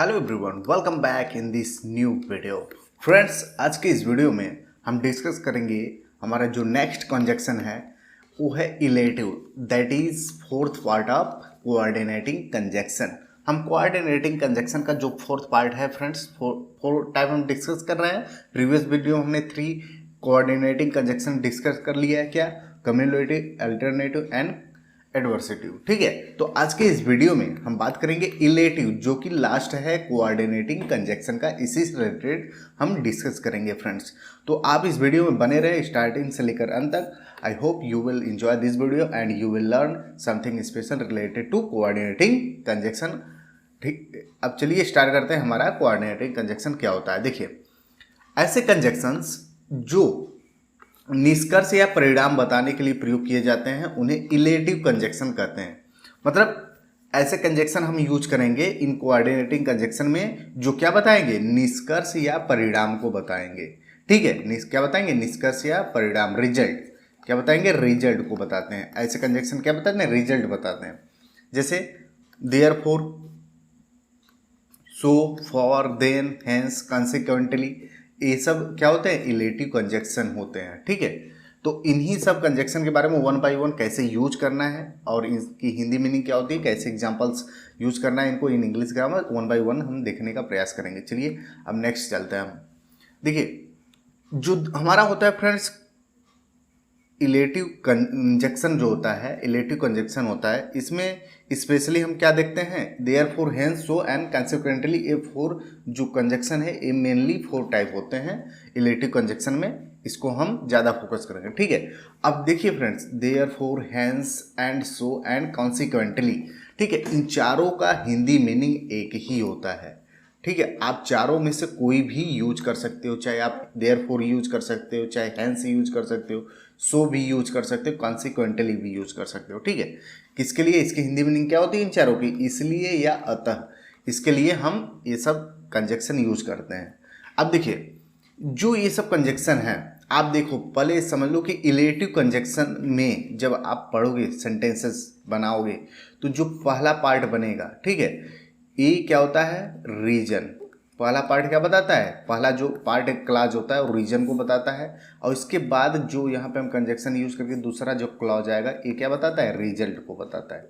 Hello everyone, welcome back in this new video. Friends, आज के इस वीडियो में हम डिस्कस करेंगे हमारा जो नेक्स्ट कंजक्शन है वो है illative, that is fourth part of coordinating conjunction. हम कोऑर्डिनेटिंग कंजक्शन का जो फोर्थ पार्ट है फ्रेंड्स, फोर टाइप हम डिस्कस कर रहे हैं। प्रीवियस वीडियो हमने 3 कोऑर्डिनेटिंग कंजक्शन डिस्कस कर लिया है, क्या? Cumulative, alternative and adversative. ठीक है, तो आज के इस वीडियो में हम बात करेंगे इलेटिव, जो कि लास्ट है कोऑर्डिनेटिंग कंजक्शन का। इसी से रिलेटेड हम डिस्कस करेंगे फ्रेंड्स। तो आप इस वीडियो में बने रहे स्टार्टिंग से लेकर अंत तक। I hope you will enjoy this video and you will learn something special related to coordinating conjunction. ठीक, अब चलिए स्टार्ट करते हैं। हमारा कोऑर्डिनेटिंग कंजक्शन क्या होता है? देखिए, ऐसे कंजक्शंस जो निष्कर्ष या परिणाम बताने के लिए प्रयोग किए जाते हैं उन्हें इलेटिव कंजक्शन कहते हैं। मतलब ऐसे कंजक्शन हम यूज करेंगे इन कोऑर्डिनेटिंग कंजक्शन में जो क्या बताएंगे? निष्कर्ष या परिणाम को बताएंगे। ठीक है, क्या बताएंगे? निष्कर्ष या परिणाम, रिजल्ट। क्या बताएंगे? रिजल्ट को बताते हैं। ऐसे कंजक्शन क्या बताते हैं? रिजल्ट बताते हैं। जैसे therefore, so, for, then, hence, consequently, ये सब क्या होते हैं? इलेटिव कंजक्शन होते हैं। ठीक है, तो इन्हीं सब कंजक्शन के बारे में वन बाय वन कैसे यूज करना है और इसकी हिंदी मीनिंग क्या होती है, कैसे एग्जांपल्स यूज करना है इनको इन English grammar, one by one हम देखने का प्रयास करेंगे। चलिए अब नेक्स्ट चलते हैं हम। देखिए, जो हमारा होता है फ्रेंड्स इलेटिव कंजक्शन, जो होता है इलेटिव कंजक्शन होता है, इसमें स्पेशली हम क्या देखते हैं? Therefore, hence, so and consequently. ये 4 जो कंजक्शन है ये मेनली 4 टाइप होते हैं इलेटिव कंजक्शन में। इसको हम ज़्यादा फोकस करेंगे। ठीक है, अब देखिए friends, therefore, hence and so and consequently. ठीक है, इन चारों का हिंदी मीनिंग एक ही होता है। ठीक है, आप चारों में से कोई भी यूज कर सकते हो। चाहे आप देयरफॉर यूज कर सकते हो, चाहे हेंस यूज कर सकते हो, सो भी यूज कर सकते हो, कॉन्सिक्वेंटली भी यूज कर सकते हो। ठीक है, किसके लिए? इसकी हिंदी मीनिंग क्या होती है इन चारों की? इसलिए या अतः, इसके लिए हम ये सब कंजक्शन यूज करते हैं। अब देखिए, जो ये सब कंजक्शन है, आप देखो पहले समझ लो कि इलेटिव कंजक्शन में जब आप पढ़ोगे, सेंटेंसेस बनाओगे, तो जो पहला पार्ट बनेगा, ठीक है, ये क्या होता है? रीजन। पहला पार्ट क्या बताता है? पहला जो पार्ट एक क्लॉज होता है वो रीजन को बताता है, और इसके बाद जो यहाँ पे हम कंजक्शन यूज करके दूसरा जो क्लॉज आएगा ये क्या बताता है? रिजल्ट को बताता है।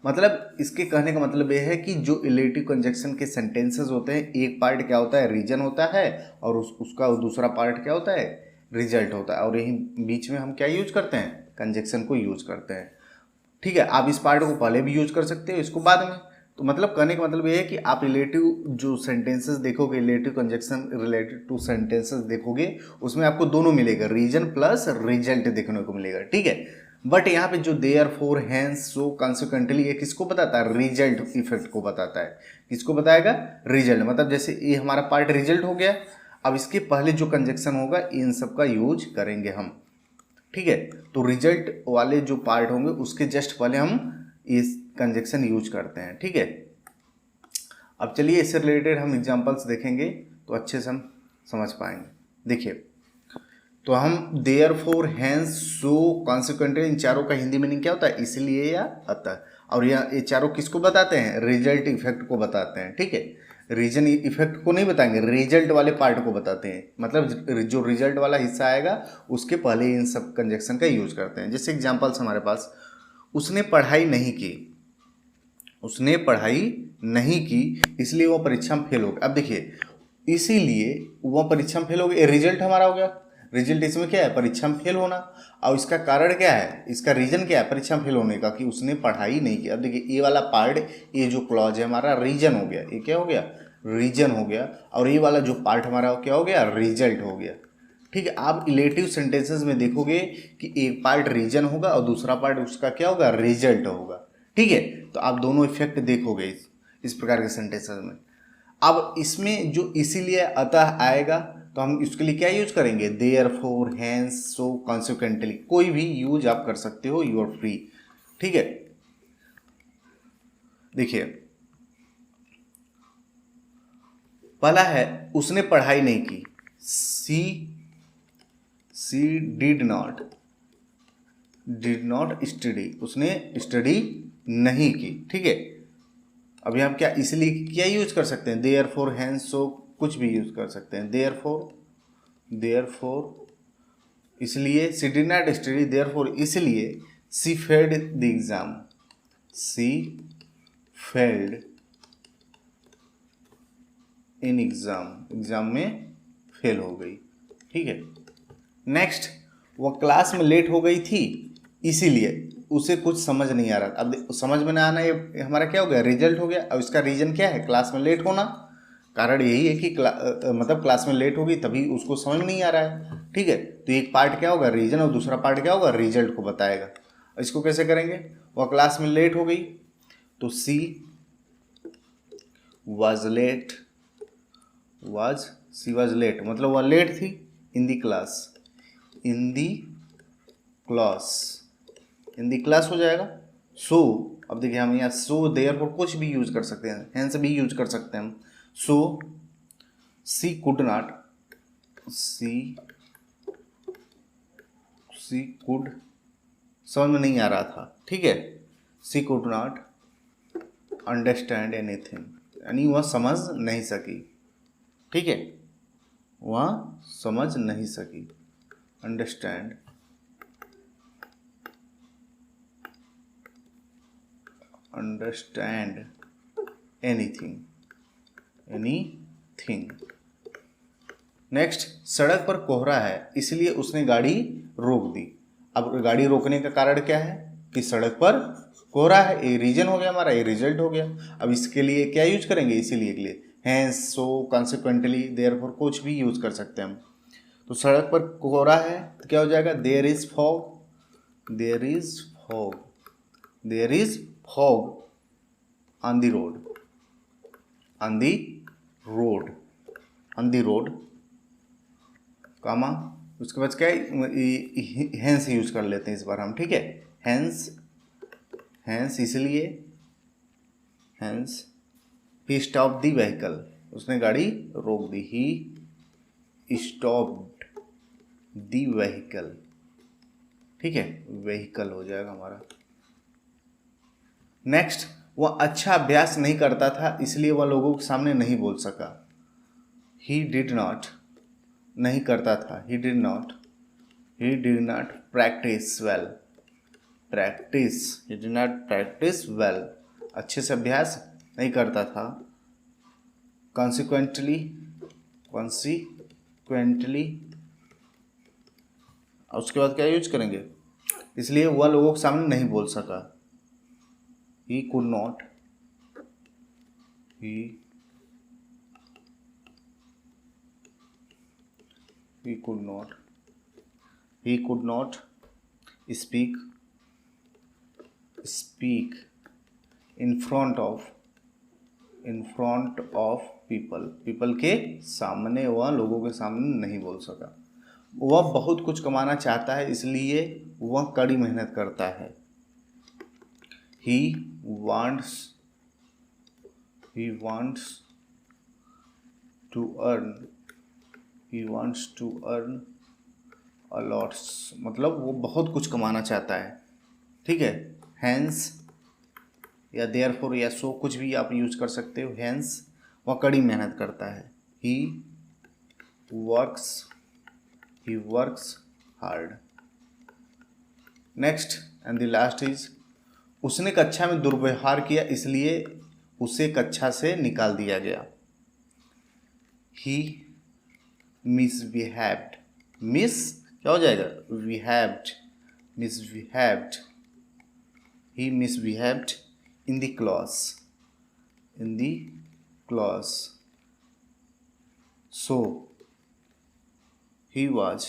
मतलब इसके कहने का मतलब ये है कि जो इलेटिव कंजक्शन के सेंटेंसेस होते हैं, एक पार्ट क्या होता है? रीजन होता है, और उसका दूसरा पार्ट क्या होता है? रिजल्ट होता है। और यही बीच में हम क्या यूज करते हैं? कंजक्शन को यूज करते हैं। ठीक है, आप इस पार्ट को पहले भी यूज कर सकते हो, इसको बाद में। तो मतलब कहने का मतलब ये है कि आप रिलेटिव जो सेंटेंसेस देखोगे, relative conjunction related two sentences देखोगे, उसमें आपको दोनों मिलेगा, रीजन प्लस रिजल्ट देखने को मिलेगा। ठीक है, बट यहाँ पे जो therefore, hence, so, consequently, ये किसको बताता है? रिजल्ट इफेक्ट को बताता है। किसको बताएगा? रिजल्ट। मतलब जैसे ये हमारा पार्ट रिजल्ट हो गया, अब इसके पहले जो कंजक्शन होगा इन सब का यूज करेंगे हम। ठीक है, तो रिजल्ट वाले जो पार्ट होंगे उसके जस्ट पहले हम इस कंजक्शन यूज करते हैं। ठीक है, अब चलिए इससे रिलेटेड हम एग्जांपल्स देखेंगे तो अच्छे से हम समझ पाएंगे। देखिए, तो हम therefore, hence, so, consequently, इन चारों का हिंदी मीनिंग क्या होता है? इसलिए या अतः। और ये चारों किसको बताते हैं? रिजल्ट इफेक्ट को बताते हैं। ठीक है, रीजन इफेक्ट को नहीं बताएंगे, रिजल्ट वाले पार्ट को बताते हैं। मतलब जो रिजल्ट वाला हिस्सा आएगा उसके पहले इन सब कंजक्शन का यूज करते हैं। जैसे एग्जांपल्स हमारे पास, उसने पढ़ाई नहीं की, उसने पढ़ाई नहीं की इसलिए वो परीक्षा में फेल हो गया। अब देखिए, इसीलिए वह परीक्षा में फेल हो गया, रिजल्ट हमारा हो गया। रिजल्ट इसमें क्या है? परीक्षा में फेल होना। और इसका कारण क्या है? इसका रीजन क्या है परीक्षा में फेल होने का? कि उसने पढ़ाई नहीं की। अब देखिए, ये वाला पार्ट, ये जो क्लॉज है हमारा, रीजन हो गया। ये क्या हो गया? रीजन हो गया। और ये वाला जो पार्ट हमारा क्या हो गया? रिजल्ट हो गया। ठीक है, आप इलेटिव सेंटेंसेस में देखोगे कि एक पार्ट रीजन होगा और दूसरा पार्ट उसका क्या होगा? रिजल्ट होगा। ठीक है, तो आप दोनों इफेक्ट देखोगे इस प्रकार के सेंटेंसेस में। अब इसमें जो इसीलिए अतः आएगा तो हम इसके लिए क्या यूज करेंगे? Therefore, hence, so, consequently. कोई भी यूज आप कर सकते हो, यू आर फ्री। ठीक है, देखिए पहला है उसने पढ़ाई नहीं की, सी डिड नॉट स्टडी, उसने स्टडी नहीं की। ठीक है, अभी हम क्या इसलिए क्या यूज कर सकते हैं, देयर फोर हैंस सो कुछ भी यूज कर सकते हैं, देयर फोर इसलिए, she did not study therefore इसलिए, she failed the exam, she failed in exam में फेल हो गई। ठीक है। नेक्स्ट, वह क्लास में लेट हो गई थी इसीलिए उसे कुछ समझ नहीं आ रहा। अब समझ में ना आना ये हमारा क्या हो गया, रिजल्ट हो गया। अब इसका रीजन क्या है, क्लास में लेट होना। कारण यही है कि मतलब क्लास में लेट होगी तभी उसको समझ में नहीं आ रहा है। ठीक है, तो एक पार्ट क्या होगा, रीजन, और दूसरा पार्ट क्या होगा, रिजल्ट को बताएगा। इसको कैसे करेंगे, वह क्लास में लेट हो गई तो she was late, she was late मतलब वह लेट थी इन दी क्लास, इन दी क्लास हो जाएगा। सो अब देखिए हम यहाँ सो देयर पर कुछ भी यूज कर सकते हैं, हैंस भी यूज कर सकते हैं हम। सो सी कुड नॉट, सी कुड समझ में नहीं आ रहा था। ठीक है, सी कुड नॉट अंडरस्टैंड एनीथिंग, यानी वह समझ नहीं सकी। ठीक है, वह समझ नहीं सकी, अंडरस्टैंड एनीथिंग। नेक्स्ट, सड़क पर कोहरा है इसलिए उसने गाड़ी रोक दी। अब गाड़ी रोकने का कारण क्या है कि सड़क पर कोहरा है, ये रीजन हो गया हमारा, ये रिजल्ट हो गया। अब इसके लिए क्या यूज करेंगे, इसीलिए के लिए हैंस, सो, कॉन्सिक्वेंटली, देयरफॉर कुछ भी यूज कर सकते हैं हम। तो सड़क पर कोहरा है तो क्या हो जाएगा, there is fog, there is fog on the road, comma, उसके बाद क्या है, हैंस यूज कर लेते हैं इस बार हम। ठीक है, हैंस इसलिए, hence he stop the vehicle, उसने गाड़ी रोक दी, ही स्टॉप्ड दी व्हीकल। ठीक है, व्हीकल हो जाएगा हमारा। नेक्स्ट, वह अच्छा अभ्यास नहीं करता था इसलिए वह लोगों के सामने नहीं बोल सका। ही डिड नॉट, नहीं करता था, he did not practice well, अच्छे से अभ्यास नहीं करता था। कॉन्सिक्वेंटली, और उसके बाद क्या यूज करेंगे, इसलिए वह लोगों के सामने नहीं बोल सका। He could not speak in front of people के सामने, वह लोगों के सामने नहीं बोल सका। वह बहुत कुछ कमाना चाहता है इसलिए वह कड़ी मेहनत करता है। He wants to earn a lot, मतलब वो बहुत कुछ कमाना चाहता है। ठीक है, hence या therefore या so कुछ भी आप यूज कर सकते हो। hence वह कड़ी मेहनत करता है। he works hard। Next and the last is, उसने कक्षा में दुर्व्यवहार किया इसलिए उसे कक्षा से निकाल दिया गया। ही मिसबिहेव्ड, क्या हो जाएगा, he misbehaved in the class, so he was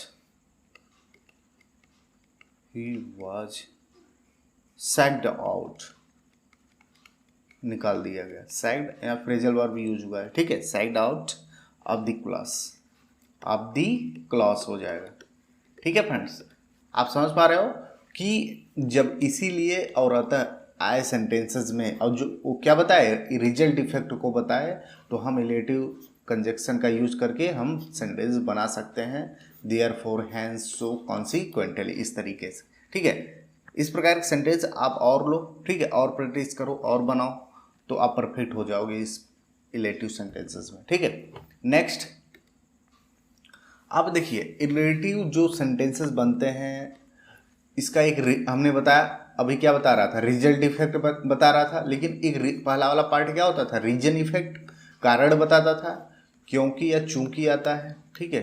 sacked out, निकाल दिया गया। sacked या फ्रेजल वर्ब यूज हुआ है। ठीक है, sacked out of the class हो जाएगा। ठीक है फ्रेंड्स, आप समझ पा रहे हो कि जब इसीलिए और आता आए सेंटेंसेस में और जो वो क्या बताए, रिजल्ट इफेक्ट को बताए, तो हम रिलेटिव कंजक्शन का यूज करके हम सेंटेंस बना सकते हैं। देयरफॉर, हैंस, सो, कॉन्सिक्वेंटली, इस तरीके से। ठीक है, इस प्रकार के सेंटेंस आप और लो। ठीक है, और प्रैक्टिस करो और बनाओ। तो आप परफेक्ट हो जाओगे इस इलेटिव सेंटेंसेस में, ठीक है। नेक्स्ट, अब देखिए इलेटिव जो सेंटेंसेस बनते हैं, इसका एक हमने बताया, अभी क्या बता रहा था, रिजल्ट इफेक्ट बता रहा था, लेकिन एक पहला वाला पार्ट क्या होता था, रीजन इफेक्ट, कारण बताता था, क्योंकि या चूंकि आता है, ठीक है,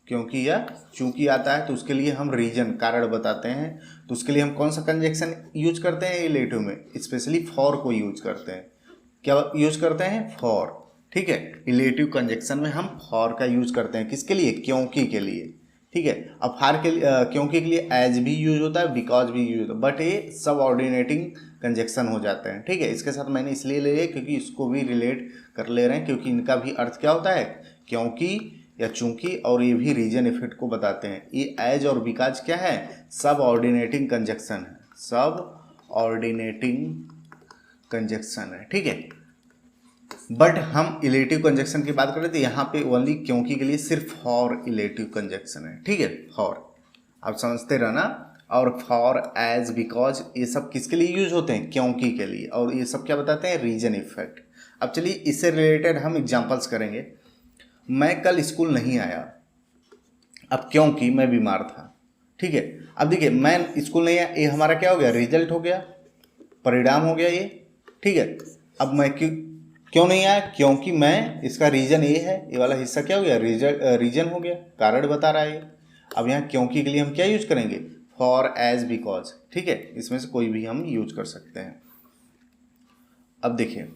क्योंकि या चूंकि आता है तो उसके लिए हम रीजन कारण बताते हैं, तो उसके लिए हम कौन सा कंजक्शन यूज करते हैं इलेटिव में, स्पेशली फॉर को यूज करते हैं। क्या यूज करते हैं, फॉर, ठीक है। इलेटिव कंजक्शन में हम फॉर का यूज करते हैं, किसके लिए, क्योंकि के लिए, ठीक है। अब फॉर के लिए क्योंकि के लिए एज भी यूज होता है, बिकॉज भी यूज होता है, बट ये सब ऑर्डिनेटिंग कंजक्शन हो जाते हैं, ठीक है। इसके साथ मैंने इसलिए ले लिया क्योंकि इसको भी रिलेट कर ले रहे हैं, क्योंकि इनका भी अर्थ क्या होता है, क्योंकि या चूंकि, और ये भी रीजन इफेक्ट को बताते हैं। ये एज और बिकॉज क्या है, सब ऑर्डिनेटिंग कंजक्शन है, सब ऑर्डिनेटिंग कंजक्शन है, ठीक है। बट हम इलेटिव कंजक्शन की बात करें तो यहाँ पे ओनली क्योंकि के लिए सिर्फ फॉर इलेटिव कंजक्शन है, ठीक है। फॉर आप समझते रहना, और फॉर, एज, बिकॉज ये सब किसके लिए यूज होते हैं, क्योंकि के लिए, और ये सब क्या बताते हैं, रीजन इफेक्ट। अब चलिए इससे रिलेटेड हम एग्जांपल्स करेंगे। मैं कल स्कूल नहीं आया, अब क्योंकि मैं बीमार था, ठीक है। अब देखिए मैं स्कूल नहीं आया, ये हमारा क्या हो गया, रिजल्ट हो गया, परिणाम हो गया ये, ठीक है। अब मैं क्यों नहीं आया, क्योंकि मैं, इसका रीजन ये है, ये वाला हिस्सा क्या हो गया, रीजन हो गया, कारण बता रहा है ये। अब यहाँ क्योंकि के लिए हम क्या यूज करेंगे, फॉर, एज, बिकॉज, ठीक है। इसमें से कोई भी हम यूज कर सकते हैं। अब देखिए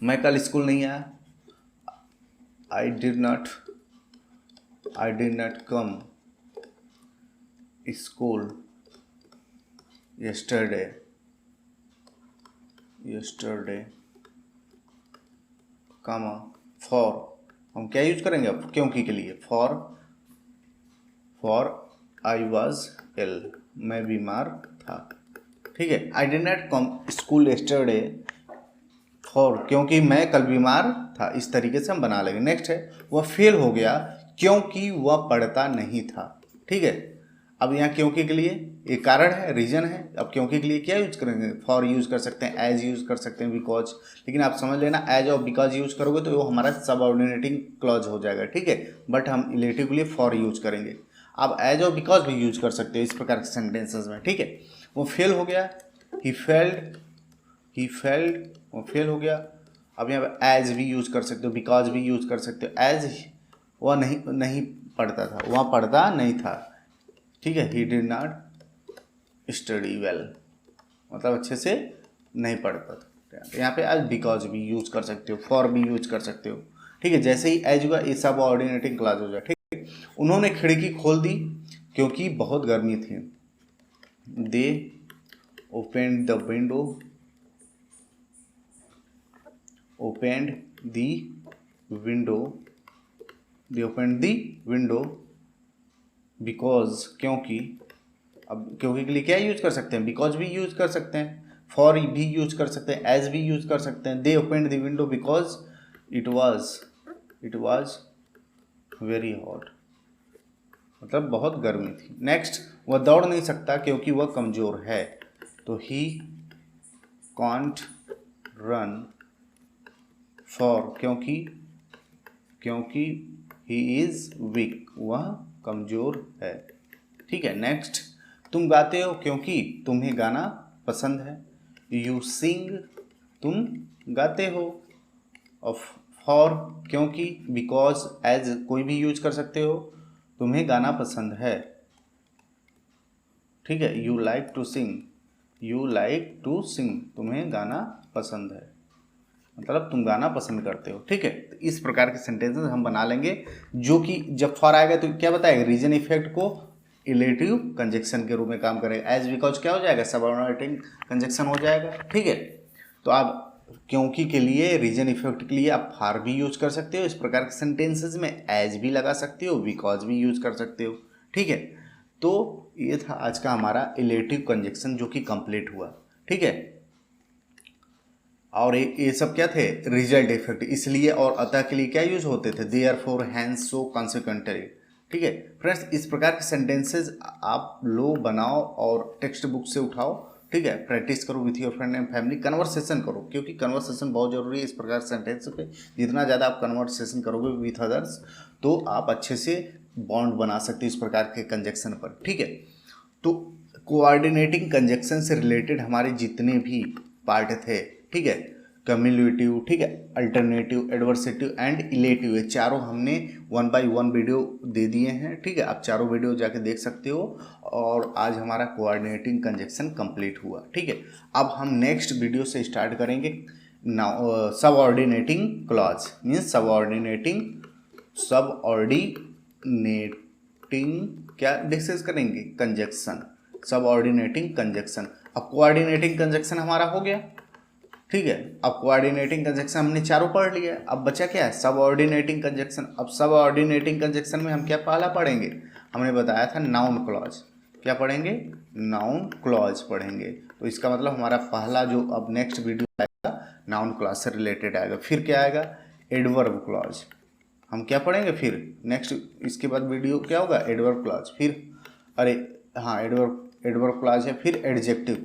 मैं कल स्कूल नहीं आया, I did not come school yesterday, comma, for, हम क्या यूज करेंगे अब क्योंकि के लिए, for I was ill, मैं बीमार था, ठीक है। I did not come school yesterday for, क्योंकि मैं कल बीमार था, इस तरीके से हम बना लेंगे। नेक्स्ट है, वह फेल हो गया क्योंकि वह पढ़ता नहीं था, ठीक है। अब यहाँ क्योंकि के लिए एक कारण है, रीजन है। अब क्योंकि के लिए क्या यूज करेंगे, फॉर यूज कर सकते हैं, एज यूज कर सकते हैं, बिकॉज, लेकिन आप समझ लेना एज और बिकॉज यूज करोगे तो वो हमारा सबऑर्डिनेटिंग क्लॉज हो जाएगा, ठीक है। बट हम इलेटिव के लिए फॉर यूज करेंगे। आप एज और बिकॉज भी यूज कर सकते हो इस प्रकार के सेंटेंसेस में, ठीक है। वो फेल हो गया, ही फेल्ड, वो फेल हो गया। अब यहाँ पे एज भी यूज कर सकते हो, बिकॉज भी यूज कर सकते हो। एज, वह नहीं पढ़ता था, वह पढ़ता नहीं था, ठीक है। He did not study well, मतलब अच्छे से नहीं पढ़ता था। यहाँ पे आज बिकॉज भी यूज कर सकते हो, फॉर भी यूज कर सकते हो, ठीक है। जैसे ही एज हुआ ये सब ऑर्डिनेटिंग क्लॉज हो जाए, ठीक है। उन्होंने खिड़की खोल दी क्योंकि बहुत गर्मी थी, दे open the window, opened the window because, क्योंकि, अब क्योंकि के लिए क्या यूज कर सकते हैं, बिकॉज भी यूज कर सकते हैं, फॉर भी यूज कर सकते हैं, एज भी यूज कर सकते हैं। They opened the window because it was very hot, मतलब बहुत गर्मी थी। नेक्स्ट, वह दौड़ नहीं सकता क्योंकि वह कमजोर है, तो ही कांट रन फॉर, क्योंकि ही इज वीक, वह कमजोर है, ठीक है। नेक्स्ट, तुम गाते हो क्योंकि तुम्हें गाना पसंद है, यू सिंग, तुम गाते हो। और फॉर, क्योंकि, बिकॉज, एज कोई भी यूज कर सकते हो, तुम्हें गाना पसंद है, ठीक है। यू लाइक टू सिंग, तुम्हें गाना पसंद है, मतलब तुम गाना पसंद करते हो, ठीक है। तो इस प्रकार के सेंटेंसेस हम बना लेंगे, जो कि जब फॉर आएगा तो क्या बताएगा, रीजन इफेक्ट को इलेटिव कंजक्शन के रूप में काम करेगा। एज, बिकॉज क्या हो जाएगा, सबऑर्डिनेटिंग कंजक्शन हो जाएगा, ठीक है। तो आप क्योंकि के लिए, रीजन इफेक्ट के लिए आप फॉर भी यूज कर सकते हो, इस प्रकार के सेंटेंसेस में एज भी लगा सकते हो, बिकॉज भी यूज कर सकते हो, ठीक है। तो ये था आज का हमारा इलेटिव कंजक्शन जो कि कंप्लीट हुआ, ठीक है। और ये सब क्या थे, रिजल्ट इफेक्ट, इसलिए और अतः के लिए क्या यूज होते थे, देयरफॉर, हेंस, सो, कॉन्सिक्वेंटली, ठीक है। फ्रेंड्स, इस प्रकार के सेंटेंसेस आप लो, बनाओ और टेक्स्ट बुक से उठाओ, ठीक है, प्रैक्टिस करो with your friend and family, conversation करो, क्योंकि कन्वर्सेशन बहुत जरूरी है इस प्रकार सेंटेंस पे। जितना ज़्यादा आप कन्वर्सेशन करोगे विथ अदर्स तो आप अच्छे से बॉन्ड बना सकते हो इस प्रकार के कंजक्शन पर, ठीक है। तो कोऑर्डिनेटिंग कंजक्शन से रिलेटेड हमारे जितने भी पार्ट थे, ठीक है, कम्युलेटिव, ठीक है, अल्टरनेटिव, एडवर्सेटिव एंड इलेटिव, ये चारों हमने 1 बाय 1 वीडियो दे दिए हैं, ठीक है। आप चारों वीडियो जाके देख सकते हो। और आज हमारा कोऑर्डिनेटिंग कंजक्शन कंप्लीट हुआ, ठीक है। अब हम नेक्स्ट वीडियो से स्टार्ट करेंगे now subordinating clause, means subordinating क्या डिस्कस करेंगे, कंजक्शन, सबऑर्डिनेटिंग कंजक्शन। अब कोऑर्डिनेटिंग कंजक्शन हमारा हो गया, ठीक है। अब कोऑर्डिनेटिंग कंजक्शन हमने चारों पढ़ लिया, अब बचा क्या है, सबऑर्डिनेटिंग कंजक्शन। अब सबऑर्डिनेटिंग कंजक्शन में हम क्या पहला पढ़ेंगे, हमने बताया था नाउन क्लॉज। क्या पढ़ेंगे, नाउन क्लॉज पढ़ेंगे। तो इसका मतलब हमारा पहला जो अब नेक्स्ट वीडियो आएगा नाउन क्लॉज से रिलेटेड आएगा। फिर क्या आएगा, एडवर्ब क्लॉज, हम क्या पढ़ेंगे फिर नेक्स्ट, इसके बाद वीडियो क्या होगा, एडवर्ब क्लॉज। फिर अरे हाँ, एडवर्ब क्लॉज है, फिर एडजेक्टिव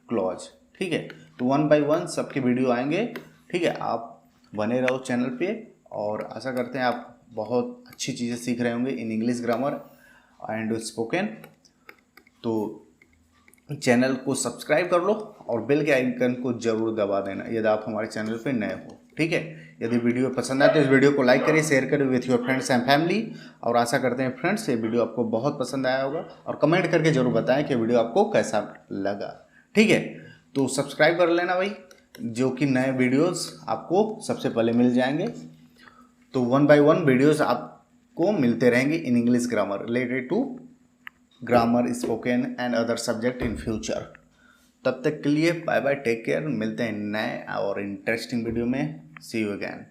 क्लॉज, ठीक है। तो 1 बाय 1 सबके वीडियो आएंगे, ठीक है। आप बने रहो चैनल पे और आशा करते हैं आप बहुत अच्छी चीज़ें सीख रहे होंगे इन इंग्लिश ग्रामर एंड स्पोकन। तो चैनल को सब्सक्राइब कर लो और बेल के आइकन को जरूर दबा देना यदि आप हमारे चैनल पे नए हो, ठीक है। यदि वीडियो पसंद आए तो इस वीडियो को लाइक करिए, शेयर करिए with your friends and family. और आशा करते हैं फ्रेंड्स ये वीडियो आपको बहुत पसंद आया होगा और कमेंट करके जरूर बताएं कि वीडियो आपको कैसा लगा, ठीक है। तो सब्सक्राइब कर लेना भाई, जो कि नए वीडियोस आपको सबसे पहले मिल जाएंगे। तो 1 बाय 1 वीडियोस आपको मिलते रहेंगे in English grammar related to grammar, spoken and other subject in future. तब तक के लिए बाय बाय, टेक केयर, मिलते हैं नए और इंटरेस्टिंग वीडियो में। सी यू अगैन।